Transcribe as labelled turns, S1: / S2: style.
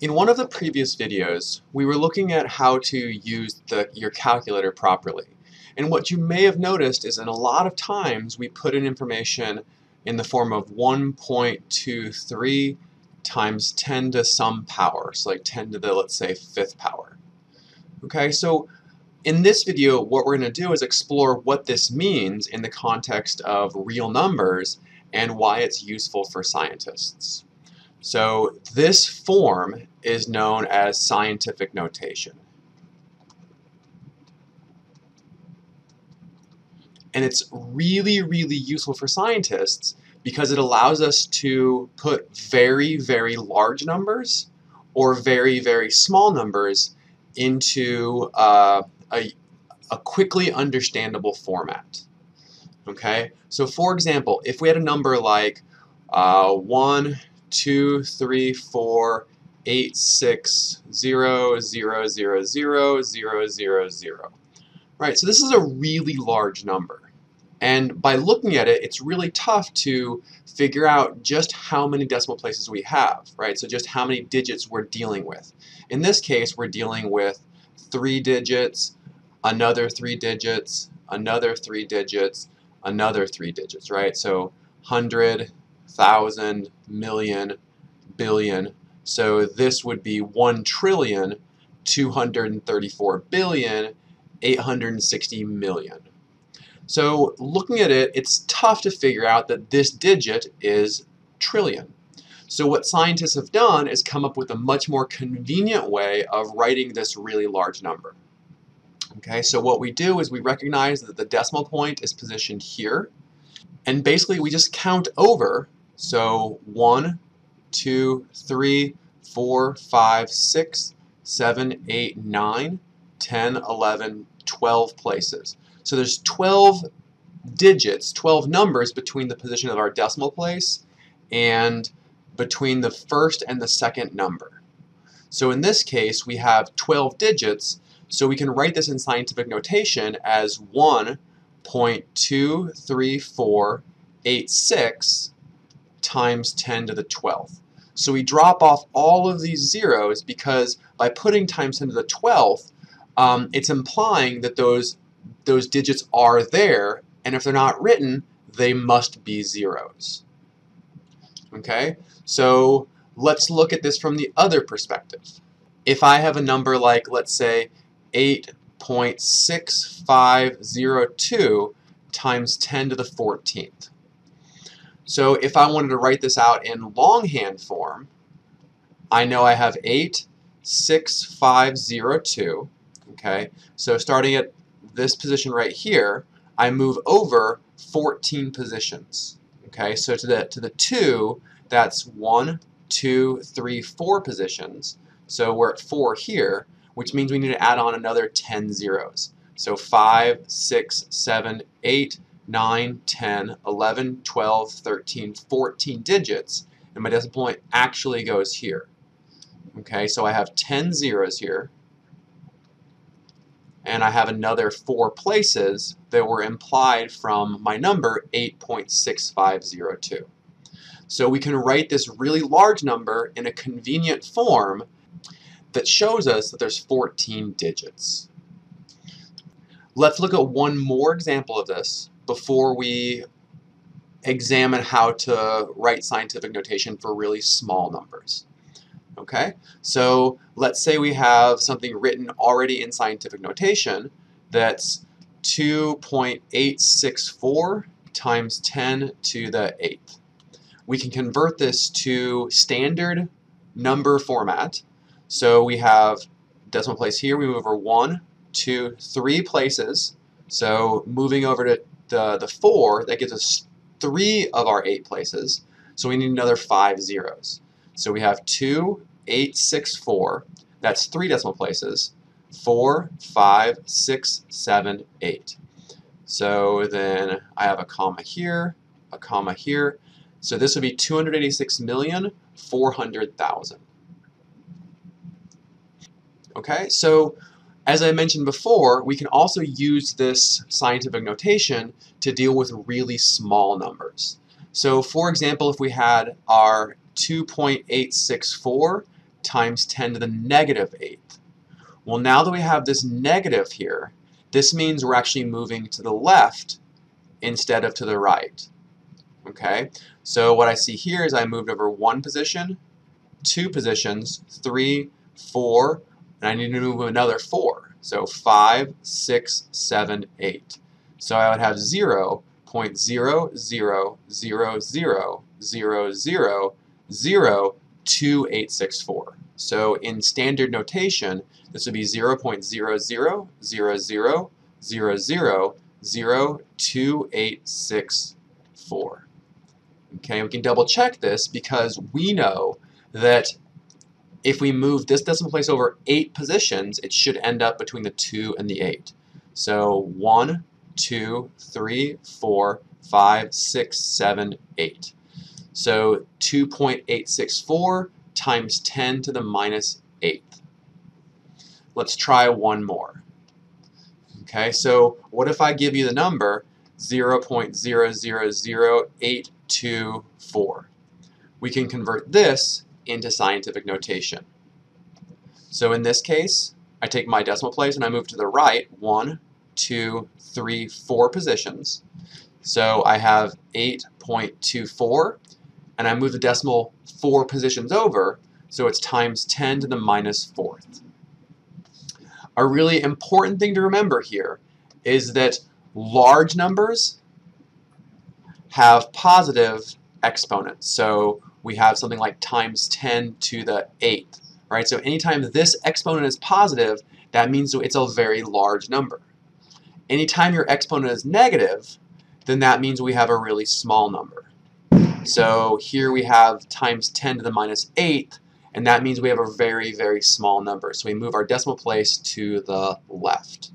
S1: In one of the previous videos, we were looking at how to use your calculator properly. And what you may have noticed is in a lot of times we put in information in the form of 1.23 times 10 to some power, so like 10 to the, let's say, 5th power. Okay, so in this video, what we're going to do is explore what this means in the context of real numbers and why it's useful for scientists. So this form is known as scientific notation. And it's really, really useful for scientists because it allows us to put very, very large numbers or very, very small numbers into a quickly understandable format. Okay, so for example, if we had a number like 1, 2, 3, 4, 8, 6, 0, 0, 0, 0, 0, 0, 0. Right, so this is a really large number. And by looking at it, it's really tough to figure out just how many decimal places we have, right? So just how many digits we're dealing with. In this case, we're dealing with 3 digits, another 3 digits, another 3 digits, another 3 digits, right? So 100, 1,000, million, billion. So this would be 1,234,860,000,000. So looking at it, it's tough to figure out that this digit is trillion. So what scientists have done is come up with a much more convenient way of writing this really large number. Okay, so what we do is we recognize that the decimal point is positioned here, and basically we just count over. So 1, 2, 3, 4, 5, 6, 7, 8, 9, 10, 11, 12 places. So there's 12 digits, 12 numbers between the position of our decimal place and between the first and the second number. So in this case, we have 12 digits, so we can write this in scientific notation as 1.23486 times 10 to the 12th. So we drop off all of these zeros because by putting times 10 to the 12th, it's implying that those digits are there, and if they're not written, they must be zeros. Okay, so let's look at this from the other perspective. If I have a number like, let's say, 8.6502 times 10 to the 14th. So if I wanted to write this out in longhand form, I know I have 86502. Okay, so starting at this position right here, I move over 14 positions. Okay, so to the 2, that's 1, 2, 3, 4 positions. So we're at 4 here, which means we need to add on another 10 zeros. So 5, 6, 7, 8, 9, 10, 11, 12, 13, 14 digits, and my decimal point actually goes here. Okay, so I have 10 zeros here, and I have another 4 places that were implied from my number 8.6502. So we can write this really large number in a convenient form that shows us that there's 14 digits. Let's look at one more example of this before we examine how to write scientific notation for really small numbers. Okay, so let's say we have something written already in scientific notation that's 2.864 times 10 to the 8th. We can convert this to standard number format. So we have decimal place here, we move over 1, 2, 3 places. So moving over to the 4, that gives us 3 of our 8 places. So we need another 5 zeros. So we have 2.864, that's 3 decimal places, 4, 5, 6, 7, 8. So then I have a comma here, a comma here. So this would be 286,400,000. Okay, so as I mentioned before, we can also use this scientific notation to deal with really small numbers. So for example, if we had our 2.864 times 10 to the negative 8th. Well, now that we have this negative here, this means we're actually moving to the left instead of to the right. Okay, so what I see here is I moved over 1 position, 2 positions, 3, 4, and I need to move another 4. So 5, 6, 7, 8. So I would have 0.00000002864. So in standard notation, this would be 0.00000002864. Okay, we can double check this because we know that if we move this decimal place over 8 positions, it should end up between the 2 and the 8. So 1, 2, 3, 4, 5, 6, 7, 8. So 2.864 times 10 to the minus 8th. Let's try one more. Okay, so what if I give you the number 0.000824? We can convert this into scientific notation. So in this case, I take my decimal place and I move to the right 1, 2, 3, 4 positions. So I have 8.24, and I move the decimal 4 positions over, so it's times 10 to the minus 4th. A really important thing to remember here is that large numbers have positive exponents. So we have something like times 10 to the 8th, right? So anytime this exponent is positive, that means it's a very large number. Anytime your exponent is negative, then that means we have a really small number. So here we have times 10 to the minus 8th, and that means we have a very, very small number. So we move our decimal place to the left.